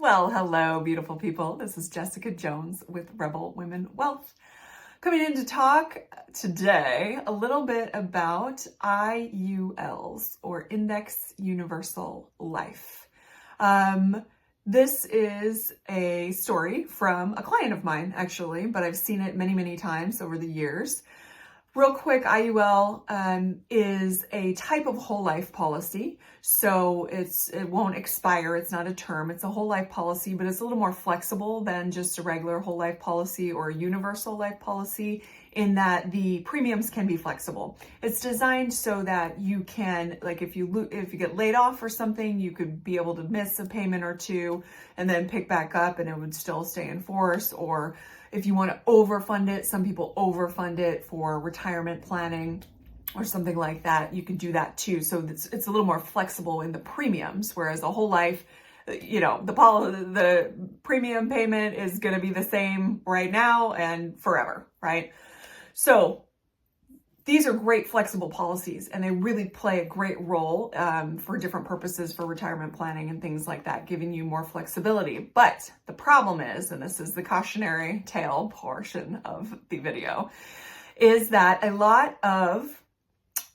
Well, hello, beautiful people. This is Jessica Jones with Rebel Women Wealth. Coming in to talk today a little bit about IULs, or Index Universal Life. This is a story from a client of mine, actually, but I've seen it many, many times over the years. Real quick, IUL is a type of whole life policy. So it won't expire. It's not a term. It's a whole life policy, but it's a little more flexible than just a regular whole life policy or a universal life policy in that the premiums can be flexible. It's designed so that you can, like if you get laid off or something, you could be able to miss a payment or two and then pick back up and it would still stay in force. Or if you want to overfund it, some people overfund it for retirement planning or something like that. You can do that too. So it's a little more flexible in the premiums, whereas the whole life, the premium payment is going to be the same right now and forever, right? So these are great flexible policies and they really play a great role for different purposes for retirement planning and things like that, giving you more flexibility. But the problem is, and this is the cautionary tale portion of the video, is that a lot of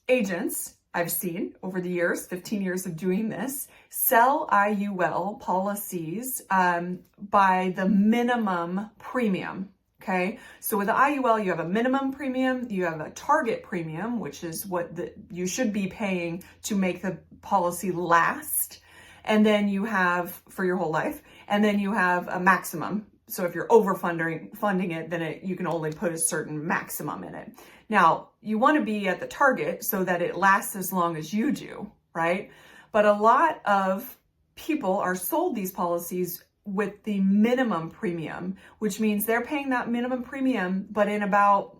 agents I've seen over the years, 15 years of doing this, sell IUL policies by the minimum premium. Okay, so with the IUL, you have a minimum premium, you have a target premium, which is what you should be paying to make the policy last. And then you have for your whole life, and then you have a maximum. So if you're funding it, then you can only put a certain maximum in it. Now, you want to be at the target so that it lasts as long as you do, right? But a lot of people are sold these policies with the minimum premium, which means they're paying that minimum premium, but in about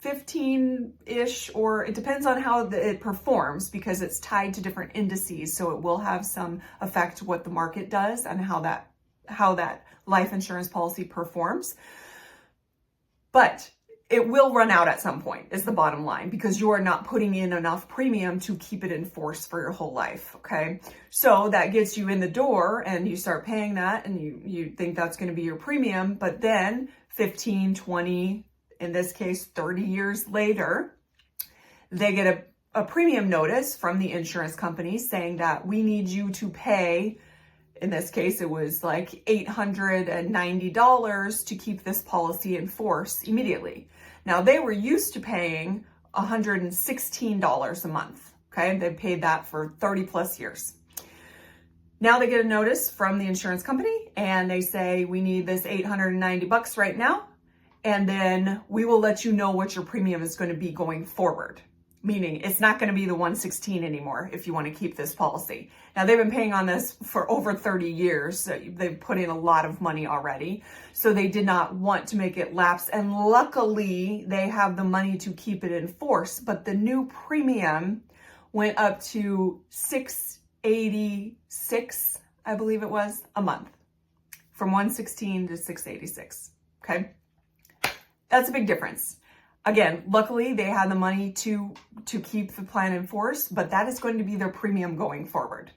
15-ish, or it depends on how it performs because it's tied to different indices. So it will have some effect what the market does and how that life insurance policy performs. But it will run out at some point is the bottom line, because you are not putting in enough premium to keep it in force for your whole life. Okay. So that gets you in the door and you start paying that and you think that's going to be your premium, but then 15, 20, in this case, 30 years later, they get a premium notice from the insurance company saying that we need you to pay. In this case, it was like $890 to keep this policy in force immediately. Now, they were used to paying $116 a month. Okay, they paid that for 30 plus years. Now they get a notice from the insurance company and they say, we need this $890 right now. And then we will let you know what your premium is going to be going forward. Meaning it's not going to be the 116 anymore if you want to keep this policy. Now they've been paying on this for over 30 years. So they've put in a lot of money already. So they did not want to make it lapse. And luckily they have the money to keep it in force. But the new premium went up to $686, I believe it was, a month. From 116 to 686. Okay. That's a big difference. Again, luckily they had the money to keep the plan in force, but that is going to be their premium going forward.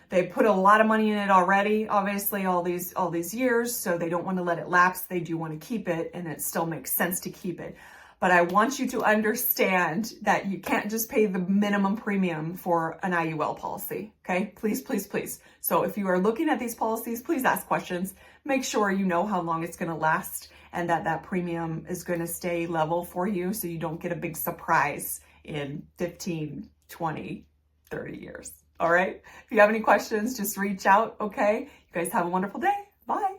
They put a lot of money in it already, obviously all these years, so they don't want to let it lapse. They do want to keep it, and it still makes sense to keep it. But I want you to understand that you can't just pay the minimum premium for an IUL policy, okay? Please, please, please. So if you are looking at these policies, please ask questions. Make sure you know how long it's going to last and that premium is going to stay level for you so you don't get a big surprise in 15, 20, 30 years. All right? If you have any questions, just reach out, okay? You guys have a wonderful day. Bye.